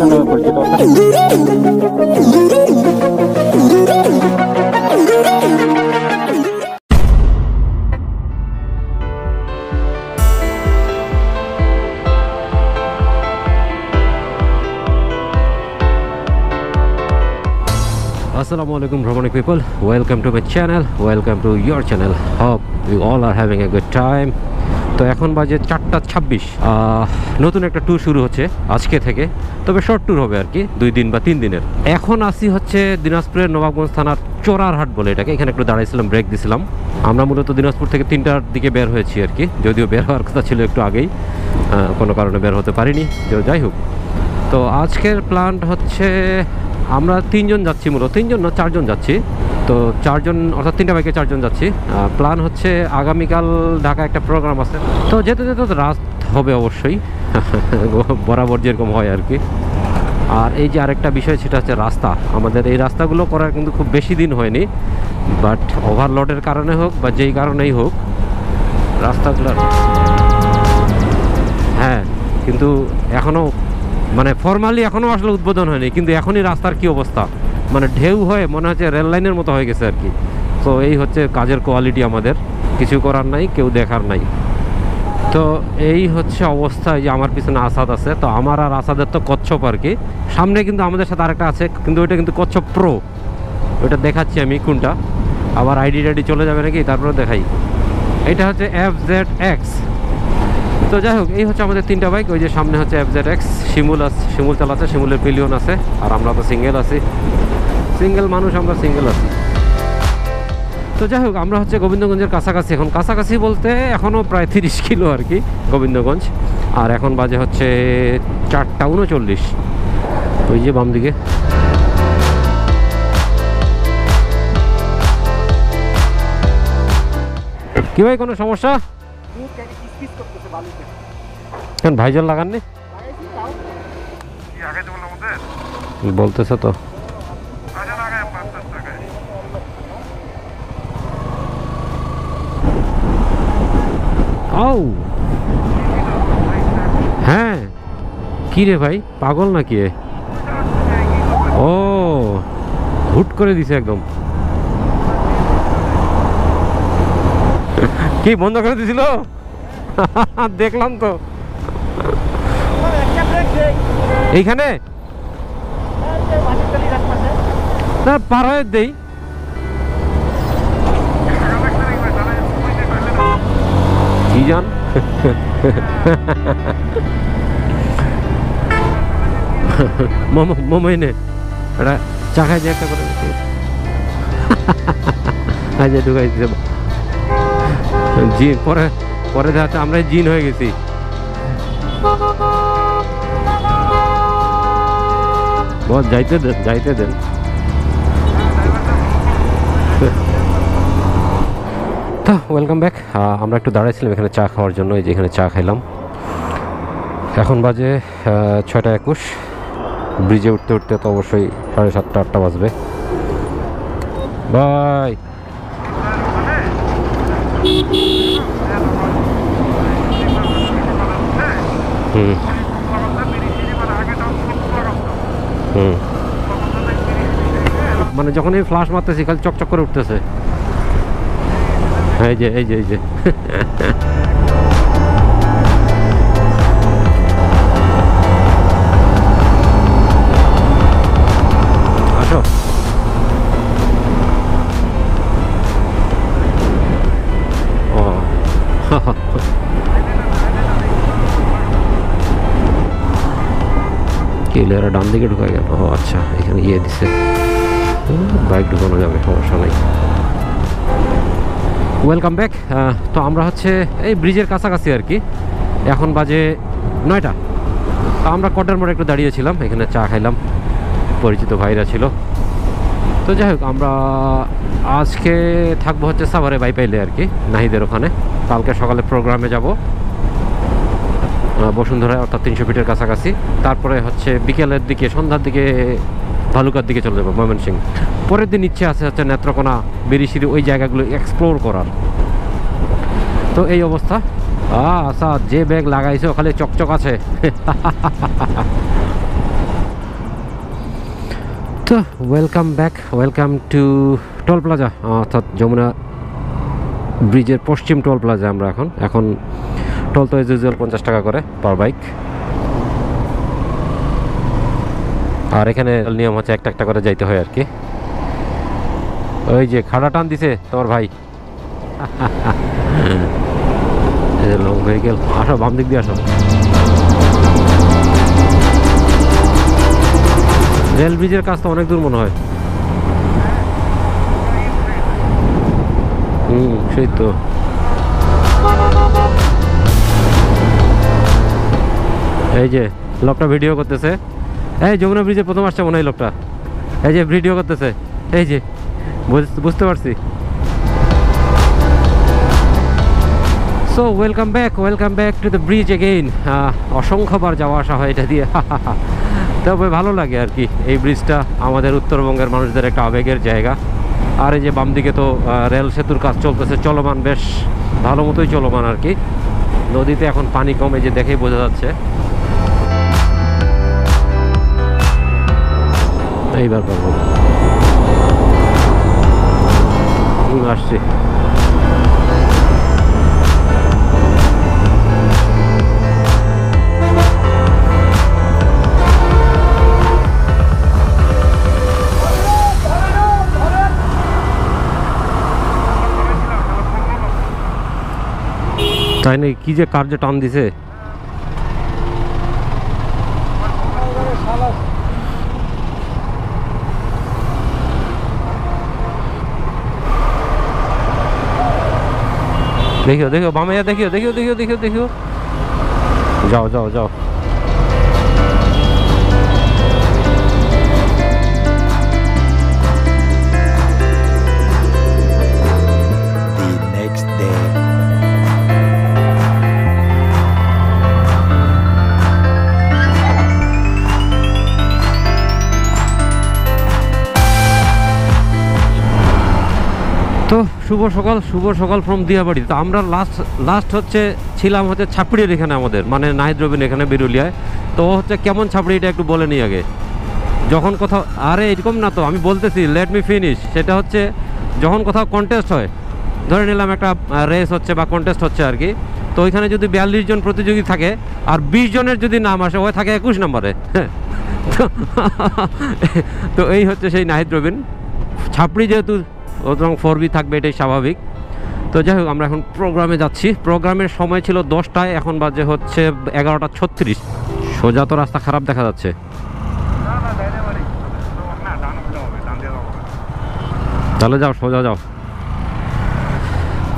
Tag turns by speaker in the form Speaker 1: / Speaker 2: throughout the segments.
Speaker 1: Station নামে পরিচিত। Assalamu alaikum Ramanic people, welcome to my channel, welcome to your channel. Hope you all are having a good time. তো এখন বাজে 4:26। নতুন একটা ট্যুর শুরু হচ্ছে আজকে থেকে, তবে শর্ট ট্যুর হবে আর কি, 2 দিন বা 3 দিনের। এখন আসি হচ্ছে দিনাজপুরের নবাবগঞ্জ থানার চোরারহাট বলে এটাকে। এখানে একটু দাঁড়াইছিলাম, ব্রেক দিছিলাম। আমরা মূলত দিনাজপুর থেকে 3টার দিকে বের হয়েছি আর কি, যদিও বের হওয়ার কথা ছিল একটু আগেই, কোনো কারণে বের হতে পারিনি। যাই হোক, তো আজকের প্ল্যান হচ্ছে আমরা 3 জন যাচ্ছি, মূলত 3 জন না 4 জন যাচ্ছি। তো 4 জন অর্থাৎ 3টা বাইকে 4 জন যাচ্ছি। প্ল্যান হচ্ছে আগামীকাল ঢাকা একটা প্রোগ্রাম আছে, তো যেতে যেতে তো রাত হবে অবশ্যই, বরাবর যেরকম হয় আর কি। আর এই যে আরেকটা বিষয়, সেটা হচ্ছে রাস্তা। আমাদের এই রাস্তাগুলো করার কিন্তু খুব বেশি দিন হয়নি, বাট ওভারলোডের কারণে হোক বা যেই কারণেই হোক রাস্তাগুলো, হ্যাঁ, কিন্তু এখনও মানে ফর্মালি এখনও আসলে উদ্বোধন হয়নি, কিন্তু এখনই রাস্তার কি অবস্থা, মানে ঢেউ হয়ে মনে হচ্ছে রেল লাইনের মতো হয়ে গেছে আর কি। তো এই হচ্ছে কাজের কোয়ালিটি, আমাদের কিছু করার নাই, কেউ দেখার নাই। তো এই হচ্ছে অবস্থা। এই যে আমার পিছনে আসাদ আছে, তো আমার আর আসাদের তো কচ্ছপ আর কি। সামনে কিন্তু আমাদের সাথে আরেকটা আছে, কিন্তু ওইটা কিন্তু কচ্ছপ প্রো, ওইটা দেখাচ্ছি আমি কোনটা। আবার আইডি টাইডি চলে যাবে নাকি, তারপরে দেখাই। এটা হচ্ছে FZX। তো যাই হোক, এই হচ্ছে আমাদের 3টা বাইক। ওই যে সামনে হচ্ছে FZX, শিমুল চালাচ্ছে, শিমুলের পিলিয়ন আছে, আর আমরা তো সিঙ্গেল আছি, সিঙ্গেল মানুষ, আমরা সিঙ্গেল আছি। তো যাই হোক, আমরা হচ্ছে গোবিন্দগঞ্জের কাছাকাছি। এখন কাছাকাছি বলতে এখনও প্রায় 30 কিলো আর কি গোবিন্দগঞ্জ। আর এখন বাজে হচ্ছে 4:39। ওই যে বাম দিকে কি ভাই, কোনো সমস্যা? ভাইজার লাগাননি বলতেছে তো। হ্যাঁ, কি রে ভাই, পাগল নাকি? ও, হুট করে দিছে একদম। কি বন্ধ করে দিছিল? দেখলাম তো এইখানে, না পার হয়ে দেই। কি জান, মোমো এনে এটা চা খাই যে একটা করে ঢুকাই দিতে জিন। পরে দেখা যাচ্ছে আমরা জিন হয়ে গেছি। বস যাইতে দেন। তো ওয়েলকাম ব্যাক। আমরা একটু দাঁড়াইছিলাম এখানে চা খাওয়ার জন্য, এই যে এখানে চা খাইলাম। এখন বাজে 6:21। ব্রিজে উঠতে উঠতে তো অবশ্যই 7:30-8টা বাজবে। বাই। মানে যখন এই ফ্লাশ মারতেছি খালি চকচক করে উঠতেছে। এই যে আসো। ও কেলেরা ডান দিকে ঢুকাই গেল। ও আচ্ছা, এখানে ইয়ে দিছে, বাইক ঢুকানো যাবে, সমস্যা নাই। Welcome back. তো আমরা হচ্ছে এই ব্রিজের কাছাকাছি আর কি। এখন বাজে 9টা। তো আমরা কটার মোড়ে একটু দাঁড়িয়েছিলাম, এখানে চা খাইলাম, পরিচিত ভাইরা ছিল। তো যাই হোক, আমরা আজকে থাকবো হচ্ছে সাভারে বাইপাইলে আর কি, নাহিদের ওখানে। কালকে সকালে প্রোগ্রামে যাব বসুন্ধরায়, অর্থাৎ 300 ফিটের কাছাকাছি। তারপরে হচ্ছে বিকেলের দিকে, সন্ধ্যার দিকে ভালুকার দিকে চলে যাবো, ময়মনসিংহ। পরের দিন ইচ্ছে আছে হচ্ছে নেত্রকোনা, বিরিশিরি, ওই জায়গাগুলো এক্সপ্লোর করার। তো এই অবস্থা। আচ্ছা, যে ব্যাগ লাগাইছো খালি চকচক আছে। তো welcome back, welcome to toll plaza, অর্থাৎ যমুনা ব্রিজের পশ্চিম টোল প্লাজা। আমরা এখন টোল তো এজ ইউজুয়াল 50 টাকা করে পার বাইক, আর এখানে নিয়ম হচ্ছে একটা একটা করে যাইতে হয় আর কি। ওই যে খাড়া টান দিছে তোমার ভাই, লং ভেহিকেল। আসো বাম দিক দিয়ে আসো। রেল ব্রিজের কাজ তো অনেক দূর মনে হয়। সেই তো। এই যে লোকটা ভিডিও করতেছে, এই যমুনা ব্রিজে প্রথম আসছে মনে হয় লোকটা। এই যে ভিডিও করতেছে, এই যে বুঝতে পারছি। So welcome back to the bridge again. অসংখ্যবার যাওয়া আসা হয় এটা দিয়ে, তবে ভালো লাগে আর কি। এই ব্রিজটা আমাদের উত্তরবঙ্গের মানুষদের একটা আবেগের জায়গা। আর এই যে বাম দিকে তো রেল সেতুর কাজ চলতেছে, চলমান, বেশ ভালো মতোই চলমান আর কি। নদীতে এখন পানি কমে, যে দেখেই বোঝা যাচ্ছে। এইবার পারবো, আসছি। তাই নাকি? কি যে কার যে টান দিছে। দেখিও বামে, দেখিও। যাও। তো শুভ সকাল ফ্রম দিয়াবাড়ি। তো আমরা লাস্ট ছিলাম ছাপড়ির এখানে, আমাদের মানে নাহিদ রবিন এখানে বিরুলিয়ায়। তো হচ্ছে কেমন ছাপড়ি এটা একটু বলে নিই আগে। যখন কোথাও, আরে এরকম না তো, আমি বলতেছি, লেট মি ফিনিশ। সেটা হচ্ছে যখন কোথাও কন্টেস্ট হয়, ধরে নিলাম একটা রেস হচ্ছে বা কন্টেস্ট হচ্ছে আর কি। তো ওইখানে যদি 42 জন প্রতিযোগী থাকে আর 20 জনের যদি নাম আসে, ওই থাকে 21 নম্বরে। তো এই হচ্ছে সেই নাহিদ রবিন ছাপড়ি। যেহেতু ওরকম 4B থাকবে, এটাই স্বাভাবিক। তো যাই হোক, আমরা এখন প্রোগ্রামে যাচ্ছি। প্রোগ্রামের সময় ছিল 10টায়, এখন বাজে হচ্ছে 11:36। সোজা তো রাস্তা খারাপ দেখা যাচ্ছে। তাহলে যাও, সোজা যাও।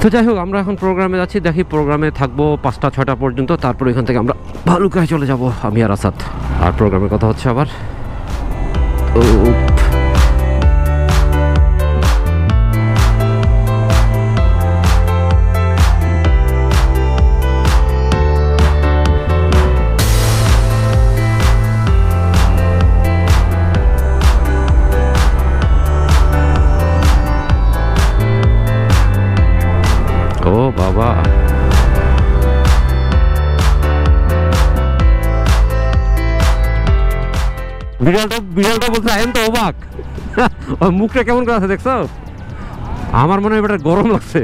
Speaker 1: তো যাই হোক, আমরা এখন প্রোগ্রামে যাচ্ছি। দেখি, প্রোগ্রামে থাকবো 5টা-6টা পর্যন্ত। তারপর এখান থেকে আমরা ভালুকায় চলে যাব, আমি আর আসাদ। আর প্রোগ্রামের কথা হচ্ছে আবার বাবা। বিড়ালটা বলছে আইন তো অবাক। মুখটা কেমন করে আছে দেখছো? আমার মনে হয় এটা গরম লাগছে।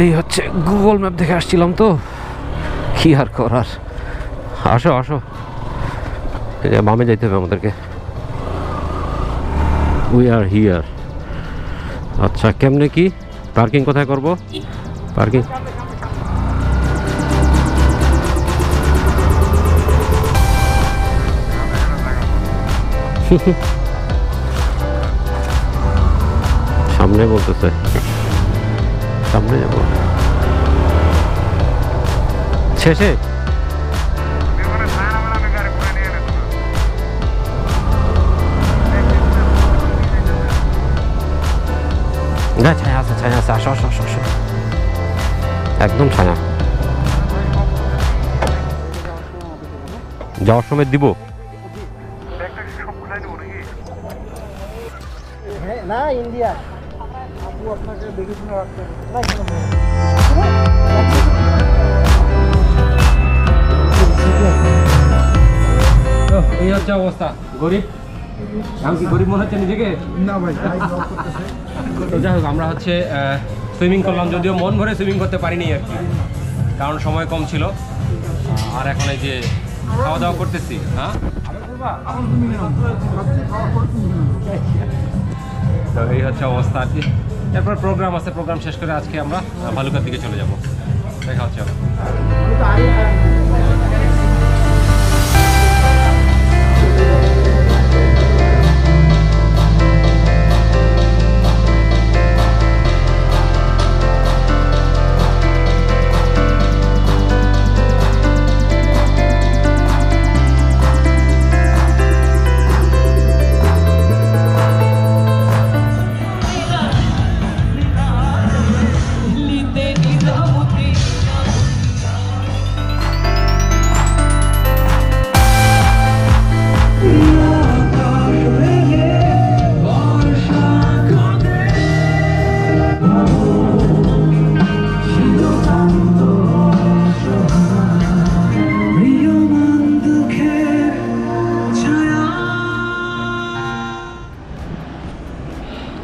Speaker 1: এই হচ্ছে গুগল ম্যাপ দেখে আসছিলাম, তো কি আর করার। আসো, বামে যাইতে হবে আমাদেরকে। We are here. আচ্ছা, কেমনে কি পার্কিং কোথায় করব? পার্কিং সামনে বলতেছে, সামনে যাব শেষে। ছায়া আছে, আসো। একদম ছায়া। যাওয়ার সময় দিব।
Speaker 2: না ইন্ডিয়া আপু আপনাকে দেখে শুনে রাখতে না কেন
Speaker 1: তো এই হচ্ছে অবস্থা গরিব আমি কি গরিব মনে হচ্ছে নিজেকে
Speaker 2: না ভাই
Speaker 1: তো যাই হোক আমরা হচ্ছে সুইমিং করলাম যদিও মন ভরে সুইমিং করতে পারিনি আর কি কারণ সময় কম ছিল আর এখন এই যে খাওয়া দাওয়া করতেছি হ্যাঁ তো এই হচ্ছে অবস্থা আর কি এরপর প্রোগ্রাম আছে প্রোগ্রাম শেষ করে আজকে আমরা ভালুকার দিকে চলে যাব দেখা হচ্ছে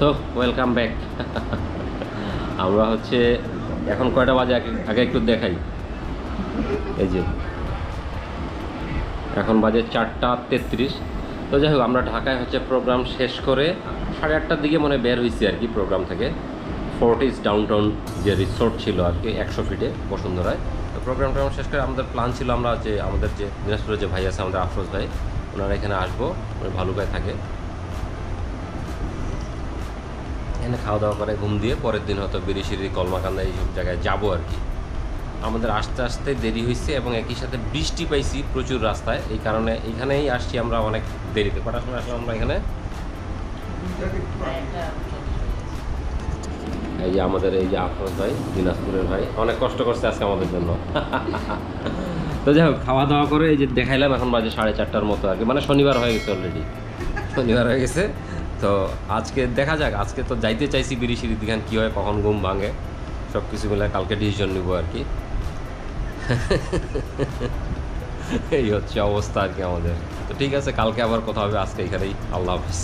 Speaker 1: তো ওয়েলকাম ব্যাক আমরা হচ্ছে এখন কয়টা বাজে আগে একটু দেখাই এই যে এখন বাজে 4:33 তো যাই হোক আমরা ঢাকায় হচ্ছে প্রোগ্রাম শেষ করে 8:30টার দিকে মনে বের হয়েছি আর কি প্রোগ্রাম থেকে ফোর্টিস ডাউনটাউন যে রিসোর্ট ছিল আর কি 100 ফিটে বসুন্ধরায় তো প্রোগ্রামটা শেষ করে আমাদের প্ল্যান ছিল আমরা যে আমাদের যে দিনাজপুরের যে ভাই আছে আমাদের আফরোজ ভাই ওনারা এখানে আসবো ভালুকায় থাকে এখানে খাওয়া দাওয়া করে ঘুম দিয়ে পরের দিন হয়তো বিরিশিরি কলমাকান্দা এইসব জায়গায় যাবো আর কি আমাদের আস্তে আস্তে দেরি হয়েছে এবং একই সাথে বৃষ্টি পাইছি প্রচুর রাস্তায় এই কারণে এইখানেই আসছি আমরা অনেক দেরিতে কটার সময় আসলাম আমরা এখানে এই যে আমাদের এই যে আফরোজ ভাই দিনাজপুরের ভাই অনেক কষ্ট করছে আজকে আমাদের জন্য তো যাই হোক খাওয়া দাওয়া করে এই যে দেখাইলাম এখন বাজে 4:30টার মতো আর কি মানে শনিবার হয়ে গেছে অলরেডি শনিবার হয়ে গেছে তো আজকে দেখা যাক আজকে তো যাইতে চাইছি বিরিশিরি দিঘান কী হয় কখন ঘুম ভাঙে সব কিছু মিলে কালকে ডিসিশন নিব আর কি এই হচ্ছে অবস্থা আর কি আমাদের তো ঠিক আছে কালকে আবার কথা হবে আজকে এখানেই আল্লাহ হাফিজ